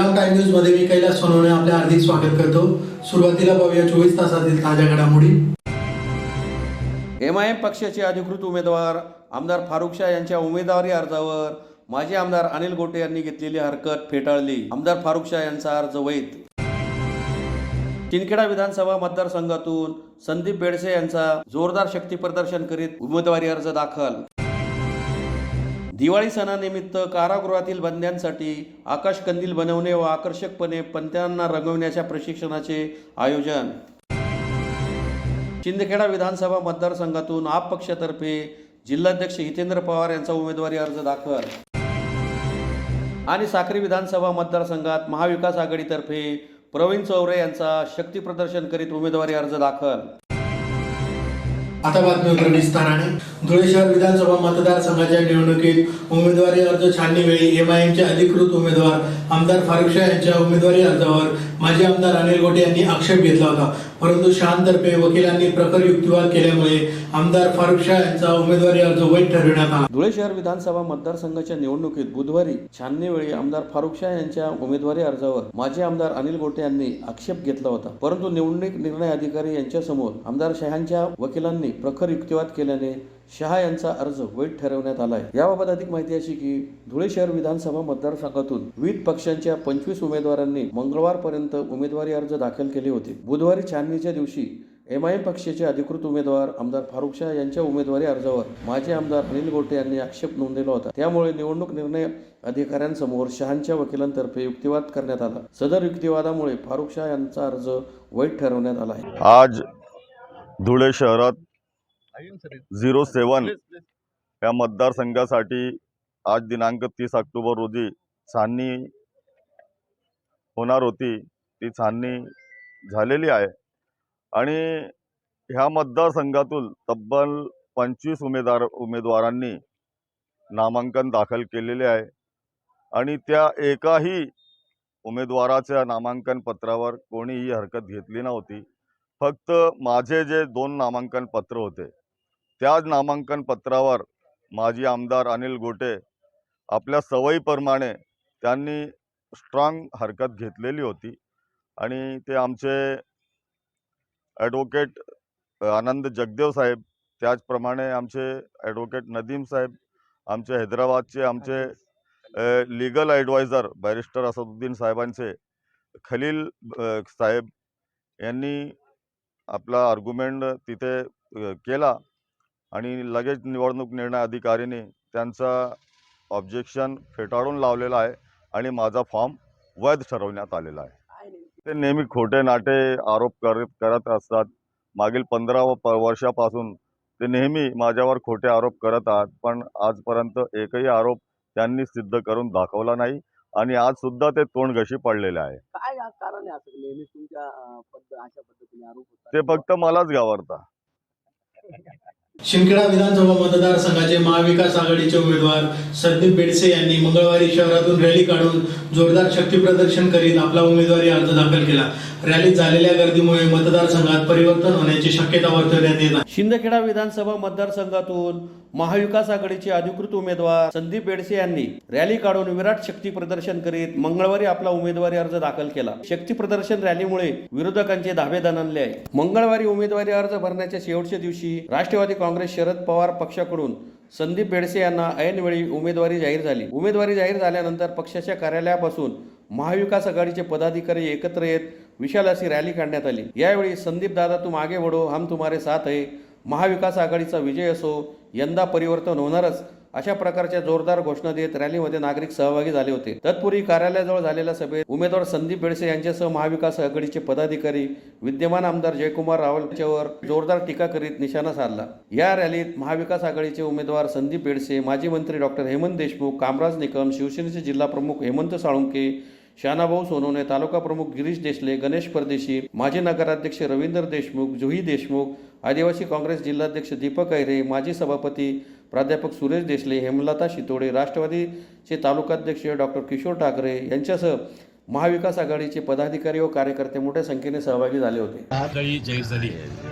Shriram time news मध्ये मी कैलास सोनवणे आपले हार्दिक स्वागत करतो। सुरुवातीला पाहूया 24 तासातील ताज्या घडामोडी। एमआयएम पक्षाचे अधिकृत उमेदवार आमदार फारुख शाह यांच्या उमेदवारी अर्जावर माजी आमदार अनिल गोटे यांनी घेतलेली हरकत फेटाळली। आमदार फारुख शाह यांचा अर्ज वैध। शिंदखेडा विधानसभा मतदारसंघातून संदीप बेडसे यांचा जोरदार शक्ती प्रदर्शन करीत उमेदवारी अर्ज दाखल। दिवाळी सणानिमित्त कारागृहातील बंद्यांसाठी आकाश कंदील बनवणे व आकर्षकपणे पणत्यांना रंगवण्याच्या प्रशिक्षणाचे आयोजन। शिंदखेडा विधानसभा मतदारसंघातून आप पक्षातर्फे जिल्हाध्यक्ष हितेंद्र पवार यांचा उमेदवारी अर्ज दाखल। आणि साक्री विधानसभा मतदारसंघात महाविकास आघाडीतर्फे प्रवीण चौरे यांचा शक्ती प्रदर्शन करीत उमेदवारी अर्ज दाखल। आता बातमीवर विस्ताराने। धुळे शहर विधानसभा मतदारसंघाच्या निवडणुकीत उमेदवारी अर्ज छाननीवेळी एमआयएमचे अधिकृत उमेदवार आमदार फारुख शाह यांच्या उमेदवारी अर्जावर माजी आमदार अनिल गोटे यांनी आक्षेप घेतला होता, परंतु शहातर्फे वकिलांनी प्रखर युक्तिवाद केल्यामुळे आमदार फारुख शाह यांचा उमेदवारी अर्ज वैध ठरविण्यात आला। धुळे शहर विधानसभा मतदारसंघाच्या निवडणुकीत बुधवारी छाननीवेळी आमदार फारुख शाह यांच्या उमेदवारी अर्जावर माजी आमदार अनिल गोटे यांनी आक्षेप घेतला होता, परंतु निवडणूक निर्णय अधिकारी यांच्यासमोर आमदार शहांच्या वकिलांनी प्रखर युक्तिवाद केल्याने शहा यांचा अर्ज वैध ठरवण्यात आला आहे। याबाबत अधिक माहिती अशी की धुळे शहर विधानसभा मतदारसंघातून विविध पक्षांच्या 25 उमेदवारांनी मंगळवारपर्यंत उमेदवारी अर्ज दाखल केले होते। बुधवारी छाननीच्या दिवशी एमआयएम पक्षाचे अधिकृत उमेदवार आमदार फारुख शाह यांच्या उमेदवारी अर्जावर माजी आमदार अनिल गोटे यांनी आक्षेप नोंदवला होता। त्यामुळे निवडणूक निर्णय अधिकाऱ्यांसमोर शहांच्या वकिलांतर्फे युक्तिवाद करण्यात आला। सदर युक्तिवादामुळे फारुख शाह यांचा अर्ज वैध ठरवण्यात आला आहे। आज धुळे शहरात 07 या मतदारसंघासाठी आज दिनांक 30 ऑक्टोबर रोजी छाननी होणार होती। ती छाननी झालेली आहे आणि ह्या मतदारसंघातून तब्बल 25 उमेदवारांनी नामांकन दाखल केलेले आहे आणि त्या एकाही उमेदवाराच्या नामांकन पत्रावर कोणीही हरकत घेतली नव्हती। फक्त माझे जे 2 नामांकन पत्र होते त्याच नामांकन पत्रावर माजी आमदार अनिल गोटे आपल्या सवयीप्रमाणे त्यांनी स्ट्रॉंग हरकत घेतलेली होती आणि ते आमचे ॲडव्होकेट आनंद जगदेव साहेब, त्याचप्रमाणे आमचे ॲडव्होकेट नदीम साहेब, आमचे हैदराबादचे आमचे लीगल ॲडवायझर बॅरिस्टर असदुद्दीन साहेबांचे खलील साहेब यांनी आपला आर्ग्युमेंट तिथे केला आणि लगेच निवडणूक निर्णय अधिकाऱ्याने त्यांचा ऑब्जेक्शन फेटाळून लावलेला आहे आणि माझा फॉर्म वैध ठरवण्यात आलेला आहे। ते नेहमी खोटे नाटे आरोप करत असतात। मागील 15 वर्षापासून ते नेहमी माझ्यावर खोटे आरोप करत आहेत, पण आजपर्यंत एकही आरोप त्यांनी सिद्ध करून दाखवला नाही आणि आज सुद्धा ते तोंडघशी पडलेले आहे। काय कारण आहे असं नेहमी तुमच्या अशा पद्धतीने आरोप होतात? ते फक्त मलाच घाबरतात। शिंदखेडा विधानसभा मतदारसंघाचे महाविकास आघाडीचे उमेदवार संदीप बेडसे यांनी मंगळवारी शहरातून रॅली काढून जोरदार शक्ती प्रदर्शन करीत आपला उमेदवारी अर्ज दाखल केला। रॅलीत झालेल्या गर्दीमुळे मतदारसंघात परिवर्तन होण्याची शक्यता वर्तवण्यात येत आहे। शिंदखेडा विधानसभा मतदारसंघातून महाविकास आघाडीचे अधिकृत उमेदवार संदीप बेडसे यांनी रॅली काढून विराट शक्ती प्रदर्शन करीत मंगळवारी आपला उमेदवारी अर्ज दाखल केला। शक्ती प्रदर्शन रॅलीमुळे विरोधकांचे धाबे दणाणले आहे। मंगळवारी उमेदवारी अर्ज भरण्याच्या शेवटच्या दिवशी राष्ट्रवादी काँग्रेस शरद पवार पक्षाकडून संदीप बेडसे यांना ऐनवेळी उमेदवारी जाहीर झाली। उमेदवारी जाहीर झाल्यानंतर पक्षाच्या कार्यालयापासून महाविकास आघाडीचे पदाधिकारी एकत्र येत विशाल अशी रॅली काढण्यात आली। यावेळी संदीप दादा तुम आगे बढ़ो, हम तुम्हारे साथ है, महाविकास आघाडीचा विजय असो, यंदा परिवर्तन होणारच, अशा प्रकारच्या जोरदार घोषणा देत रॅलीमध्ये नागरिक सहभागी झाले होते। तत्पूर्वी कार्यालयाजवळ झालेल्या सभेत उमेदवार संदीप बेडसे यांच्यासह महाविकास आघाडीचे पदाधिकारी विद्यमान आमदार जयकुमार रावल यांच्यावर जोरदार टीका करीत निशाणा साधला। या रॅलीत महाविकास आघाडीचे उमेदवार संदीप बेडसे, माजी मंत्री डॉक्टर हेमंत देशमुख, कामराज निकम, शिवसेनेचे जिल्हा प्रमुख हेमंत साळुंके, शानाभाऊ सोनवणे, तालुका प्रमुख गिरीश देशले, गणेश परदेशी, माजी नगराध्यक्ष रवींद्र देशमुख, जुही देशमुख, आदिवासी काँग्रेस जिल्हाध्यक्ष दीपक ऐरे, माजी सभापती प्राध्यापक सुरेश देशले, हेमलता शितोडे, राष्ट्रवादीचे तालुकाध्यक्ष डॉक्टर किशोर ठाकरे यांच्यासह महाविकास आघाडीचे पदाधिकारी व कार्यकर्ते मोठ्या संख्येने सहभागी झाले होते। आघाडी जाहीर झाली।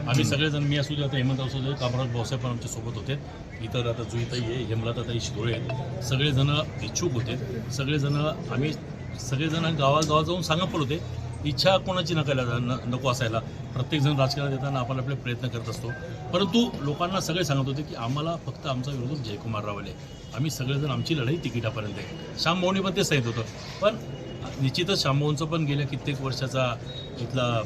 आम्ही सगळेजण, मी असू दे, आता हेमंत असू दे, कामराज भाऊसाहेब पण आमच्या सोबत होते, इतर आता जुईताई आहे, हेमलताताई शितोळे आहेत, सगळेजण इच्छुक होते। सगळेजण आम्ही सगळेजण गावागावात जाऊन सांगत पण होते, इच्छा कोणाची नको असायला. प्रत्येकजण राजकारणात येताना आपण आपले प्रयत्न करत असतो, परंतु लोकांना सगळे सांगत होते की आम्हाला फक्त आमचा विरोध जयकुमार रावले, आम्ही सगळेजण आमची लढाई तिकिटापर्यंत आहे. श्यामभाऊनी पण ते सांगितलं होतं. पण निश्चितच श्यामभाऊंचं पण गेल्या कित्येक वर्षाचा इथला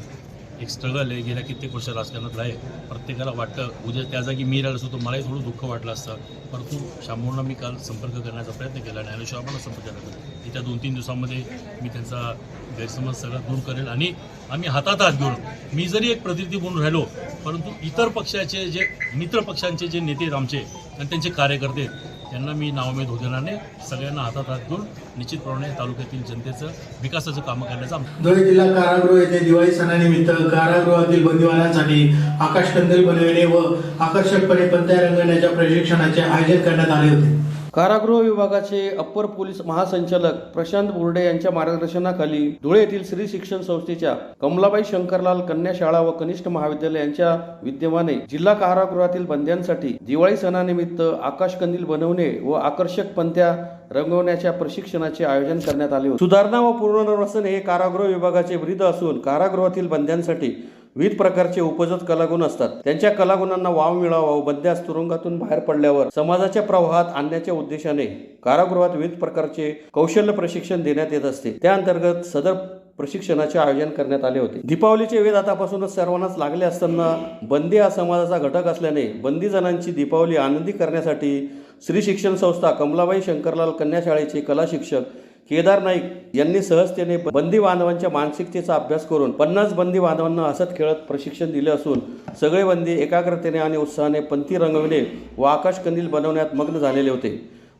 एक स्ट्रगल आहे, गेल्या कित्येक वर्ष राजकारणातलं आहे. प्रत्येकाला वाटतं उद्या त्या जागी मी राहिलो असतो मलाही थोडं दुःख वाटलं असतं, परंतु श्यामभाऊंना मी काल संपर्क करण्याचा प्रयत्न केला, ज्ञानेश्वरांना संपर्क केला. येत्या 2-3 दिवसामध्ये मी त्यांचा गैरसमज सगळा दूर करेल आणि आम्ही हातात हात घेऊन, मी जरी एक प्रतिनिधी म्हणून राहिलो, परंतु इतर पक्षाचे जे मित्र पक्षांचे जे नेते आहेत आमचे आणि त्यांचे कार्यकर्ते आहेत, त्यांना मी नाउमेद होऊ देणार नाही. सगळ्यांना हातात हात घेऊन निश्चितप्रमाणे तालुक्यातील जनतेचं विकासाचं कामं करण्याचा धुळे जिल्हा कारागृह येथे दिवाळी सणानिमित्त कारागृहातील बंदिवानांसाठी आकाशकंदील बनविणे व आकर्षकपणे पणत्या रंगवण्याच्या प्रशिक्षणाचे आयोजन करण्यात आले होते. कारागृह विभागाचे अप्पर पोलीस महासंचालक प्रशांत बोर्डे यांच्या मार्गदर्शनाखाली धुळे येथील श्री शिक्षण संस्थेच्या कमलाबाई शंकरलाल कन्या शाळा व कनिष्ठ महाविद्यालय यांच्या विद्यमाने जिल्हा कारागृहातील बंद्यांसाठी दिवाळी सणानिमित्त आकाशकंदील बनवणे व आकर्षक पंत्या रंगवण्याच्या प्रशिक्षणाचे आयोजन करण्यात आले होते. सुधारणा व पुनर्वसन हे कारागृह विभागाचे ब्रीद असून कारागृहातील बंद्यांसाठी विविध प्रकारचे उपजत कलागुण असतात. त्यांच्या कलागुणांना वाव मिळावा व बंद्यास तुरुंगातून बाहेर पडल्यावर समाजाच्या प्रवाहात आणण्याच्या उद्देशाने कारागृहात विविध प्रकारचे कौशल्य प्रशिक्षण देण्यात येत असते. त्या अंतर्गत सदर प्रशिक्षणाचे आयोजन करण्यात आले होते. दीपावलीचे वेध आतापासूनच सर्वांनाच लागले असताना बंदी हा समाजाचा घटक असल्याने बंदीजनांची दीपावली आनंदी करण्यासाठी श्री शिक्षण संस्था कमलाबाई शंकरलाल कन्या शाळेचे कला शिक्षक केदार नाईक यांनी सहजतेने बंदी बांधवांच्या मानसिकतेचा अभ्यास करून 50 बंदी बांधवांना हसत खेळत प्रशिक्षण दिले असून सगळे बंदी एकाग्रतेने आणि उत्साहाने पंथी रंगविणे व आकाशकंदील बनवण्यात मग्न झालेले होते.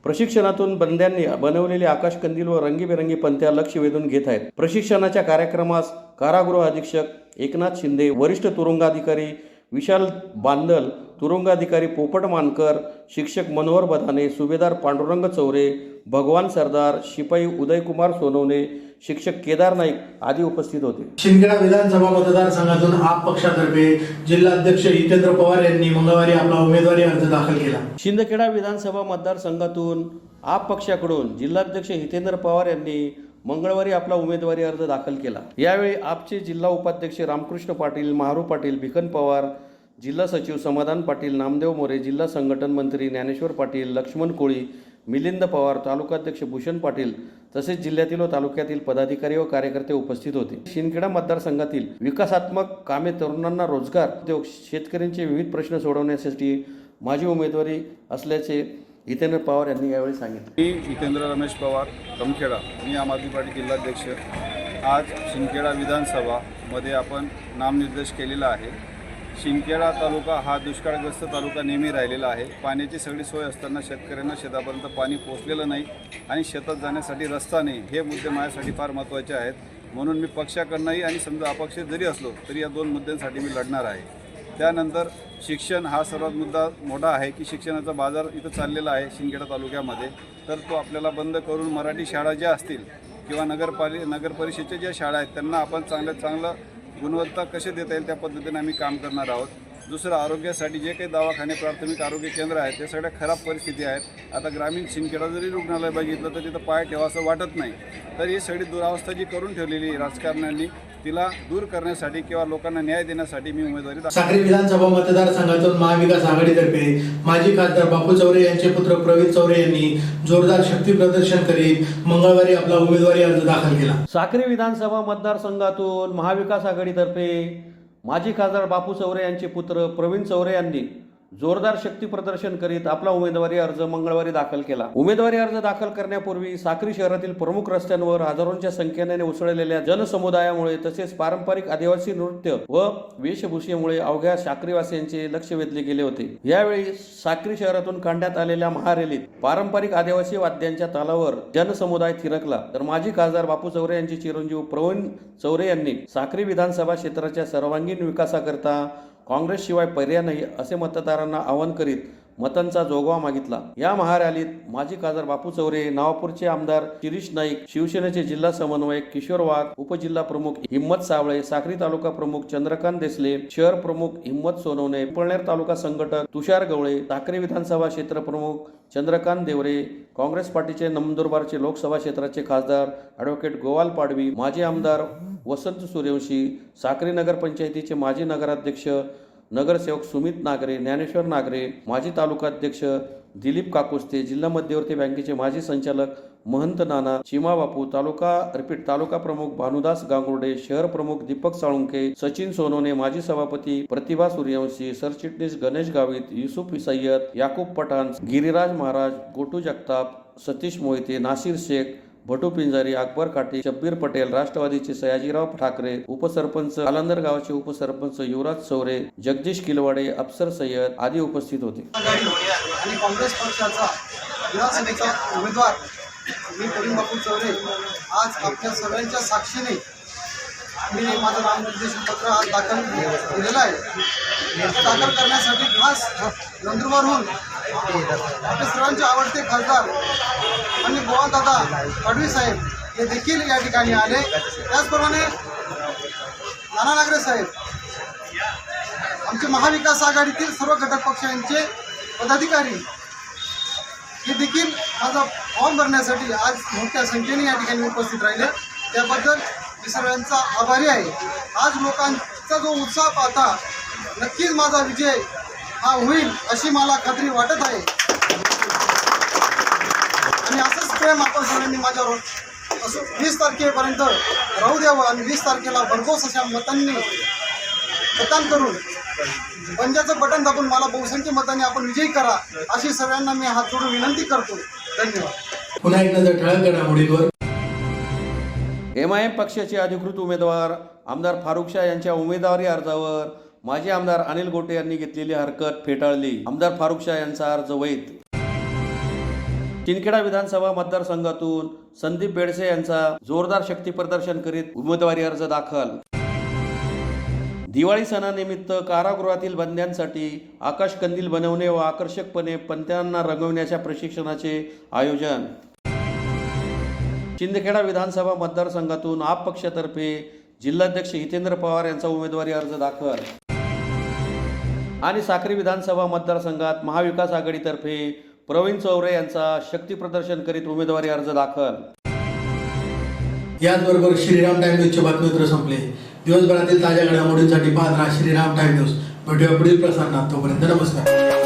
प्रशिक्षणातून बंद्यांनी बनवलेले आकाशकंदील व रंगीबेरंगी पंथ्या लक्ष वेधून घेत आहेत. प्रशिक्षणाच्या कार्यक्रमास कारागृह अधीक्षक एकनाथ शिंदे, वरिष्ठ तुरुंगाधिकारी विशाल बांदल, तुरुंगाधिकारी पोपट मानकर, शिक्षक मनोहर बधाने, सुभेदार पांडुरंग चौरे, भगवान सरदार, शिपाई उदयकुमार सोनवणे, शिक्षक केदार नाईक आदी उपस्थित होते. शिंदखेडा विधानसभा मतदारसंघातून आप पक्षातर्फे जिल्हाध्यक्ष हितेंद्र पवार यांनी मंगळवारी आपला उमेदवारी अर्ज दाखल केला. शिंदखेडा विधानसभा मतदारसंघातून आप पक्षाकडून जिल्हाध्यक्ष हितेंद्र पवार यांनी मंगळवारी आपला उमेदवारी अर्ज दाखल केला. यावेळी आपचे जिल्हा उपाध्यक्ष रामकृष्ण पाटील, महारू पाटील, भिकन पवार, जिल्हा सचिव समाधान पाटील, नामदेव मोरे, जिल्हा संघटन मंत्री ज्ञानेश्वर पाटील, लक्ष्मण कोळी, मिलिंद पवार, तालुकाध्यक्ष भूषण पाटील तसेच जिल्ह्यातील व तालुक्यातील पदाधिकारी व कार्यकर्ते उपस्थित होते. शिंदखेडा मतदारसंघातील विकासात्मक कामे, तरुणांना रोजगार, उद्योग, शेतकऱ्यांचे विविध प्रश्न सोडवण्यासाठी माझी उमेदवारी असल्याचे हितेंद्र पवार यांनी यावेळी सांगितले. मी हितेंद्र रमेश पवार कमखेडा, मी आम आदमी पार्टी जिल्हाध्यक्ष. आज शिंदखेडा विधानसभामध्ये आपण नामनिर्देश केलेला आहे. शिंदखेडा तालुका हा दुष्काळग्रस्त तालुका नेहमी राहिलेला आहे. पाण्याची सगळी सोय असताना शेतकऱ्यांना शेतापर्यंत पाणी पोचलेलं नाही आणि शेतात जाण्यासाठी रस्ता नाही. हे मुद्दे माझ्यासाठी फार महत्त्वाचे आहेत. म्हणून मी पक्षाकडनंही आणि समजा अपक्ष जरी असलो तरी या 2 मुद्द्यांसाठी मी लढणार आहे. त्यानंतर शिक्षण हा सर्वात मुद्दा मोठा आहे की शिक्षणाचा बाजार इथं चाललेला आहे शिंदखेडा तालुक्यामध्ये. तर तो आपल्याला बंद करून मराठी शाळा ज्या असतील किंवा नगर परिषदेच्या ज्या शाळा आहेत त्यांना आपण चांगलं गुणवत्ता कसे देता येईल त्या पद्धतीने आम्ही काम करणार आहोत. दुसरं, आरोग्यासाठी जे काही दवाखाने, प्राथमिक आरोग्य केंद्र आहेत ते सगळ्या खराब परिस्थिती आहेत. आता ग्रामीण शिंदखेडा जरी रुग्णालय बघितलं तर तिथं पाय ठेवा असं वाटत नाही. तर ही सगळी दुरावस्था जी करून ठेवलेली राजकारण्यांनी तिला दूर करण्यासाठी किंवा लोकांना न्याय देण्यासाठी मी उमेदवारी साक्री विधानसभा मतदारसंघातून महाविकास आघाडीतर्फे माजी खासदार बापू चौरे यांचे पुत्र प्रवीण चौरे यांनी जोरदार शक्ती प्रदर्शन करीत मंगळवारी आपला उमेदवारी अर्ज दाखल केला. साक्री विधानसभा मतदारसंघातून महाविकास आघाडीतर्फे माजी खासदार बापू चौरे यांचे पुत्र प्रवीण चौरे यांनी जोरदार शक्ती प्रदर्शन करीत आपला उमेदवारी अर्ज मंगळवारी दाखल केला. उमेदवारी अर्ज दाखल करण्यापूर्वी साक्री शहरातील प्रमुख रस्त्यांवर हजारोंच्या संख्येने उसळलेल्या जनसमुदायामुळे तसेच पारंपरिक आदिवासी नृत्य व वेशभूषेमुळे अवघ्या साक्रीवासियांचे लक्ष वेधले गेले होते. यावेळी साक्री शहरातून काढण्यात आलेल्या महारॅलीत पारंपरिक आदिवासी वाद्यांच्या तालावर जनसमुदाय थिरकला. तर माजी खासदार बापू चौरे यांचे चिरंजीव प्रवीण चौरे यांनी साक्री विधानसभा क्षेत्राच्या सर्वांगीण विकासाकरता काँग्रेसशिवाय पर्याय नाही असे मतदारांना आवाहन करीत मतांचा जोगवा मागितला। या महारॅलीत माजी खासदार बापू चौरे, नवापूरचे आमदार शिरीष नाईक, शिवसेनेचे जिल्हा समन्वयक किशोर वाघ, उपजिल्हा प्रमुख हिम्मत सावळे, साक्री तालुका प्रमुख चंद्रकांत देसले, शहर प्रमुख हिम्मत सोनवणे, पिंपळनेर तालुका संघटक तुषार गवळे, साक्री विधानसभा क्षेत्र प्रमुख चंद्रकांत देवरे, काँग्रेस पार्टीचे नंदुरबारचे लोकसभा क्षेत्राचे खासदार ॲडव्होकेट गोवाल पाडवी, माजी आमदार वसंत सूर्यवंशी, साक्री नगर पंचायतीचे माजी नगराध्यक्ष नगरसेवक सुमित नागरे, ज्ञानेश्वर नागरे, माजी तालुकाध्यक्ष दिलीप काकुस्ते, जिल्हा मध्यवर्ती बँकेचे माजी संचालक महंत नाना, चिमा बापू, तालुका प्रमुख भानुदास गांगुर्डे, शहर प्रमुख दीपक साळुंके, सचिन सोनवणे, माजी सभापती प्रतिभा सूर्यवंशी, सरचिटणीस गणेश गावित, युसुफ सय्यद, याकूब पठाण, गिरिराज महाराज, गोटू जगताप, सतीश मोहिते, नासिर शेख, भटू पिंजारी, अकबर काटे, शब्बीर पटेल, राष्ट्रवादीचे सयाजीराव ठाकरे, उपसरपंच आलांदर गावाचे उपसरपंच युवराज चौरे, जगदीश किलवाडे, अफसर सय्यद आदी उपस्थित होते। आणि काँग्रेस पक्षाचा विधानसभेचा उमेदवार मी करीम बापू चौरे आज आपल्या सगळ्यांच्या साक्षीने मी माझं नामनिर्देशन पत्र आज दाखल केलेलं आहे। दाखल करण्यासाठी खास नंदुरबारहून आपले सर्वांचे आवडते खासदार आणि गोवालदादा पाडवी साहेब हे देखील या ठिकाणी आले। त्याचप्रमाणे नाना नागरे साहेब, आमचे महाविकास आघाडीतील सर्व घटक पक्षांचे पदाधिकारी हे देखील माझा फॉर्म भरण्यासाठी आज मोठ्या संख्येने या ठिकाणी उपस्थित राहिले। त्याबद्दल मी सर्वांचा आभारी आहे। आज लोकांचा जो उत्साह पाहता नक्कीच माझा विजय हा होईल अशी मला खात्री वाटत आहे आणि असंच प्रेम आपण सर्वांनी माझ्यावर असं 20 तारखेपर्यंत राहू द्यावं आणि 20 तारखेला भरघोस अशा मतदान करून पंजाचं बटन दाबून मला बहुसंख्य मतांनी आपण विजयी करा अशी सर्वांना मी हात जोडून विनंती करतो। धन्यवाद। पुन्हा एक नजर ठळक घडामोडींवर। MIM पक्षाचे अधिकृत उमेदवार आमदार फारुख शाह यांच्या उमेदवारी अर्जावर माजी आमदार अनिल गोटे यांनी घेतलेली हरकत फेटाळली। आमदार फारुख शाह यांचा अर्ज वैध। शिंदखेडा विधानसभा मतदारसंघातून संदीप बेडसे यांचा जोरदार शक्ती प्रदर्शन करीत उमेदवारी अर्ज दाखल। दिवाळी सणानिमित्त कारागृहातील बंद्यांसाठी आकाश कंदील बनवणे व आकर्षकपणे पणत्यांना रंगविण्याच्या प्रशिक्षणाचे आयोजन। शिंदखेडा विधानसभा मतदारसंघातून आप पक्षातर्फे जिल्हाध्यक्ष हितेंद्र पवार यांचा उमेदवारी अर्ज दाखल। आणि साक्री विधानसभा मतदारसंघात महाविकास आघाडीतर्फे प्रवीण चौरे यांचा शक्ती प्रदर्शन करीत उमेदवारी अर्ज दाखल। याचबरोबर श्रीराम टाइम न्यूजचे बातमीपत्र संपले। दिवसभरातील ताज्या घडामोडींसाठी पाहत राहा श्रीराम टाइम न्यूज। भेटूया पुढील प्रसारणात, तोपर्यंत नमस्कार।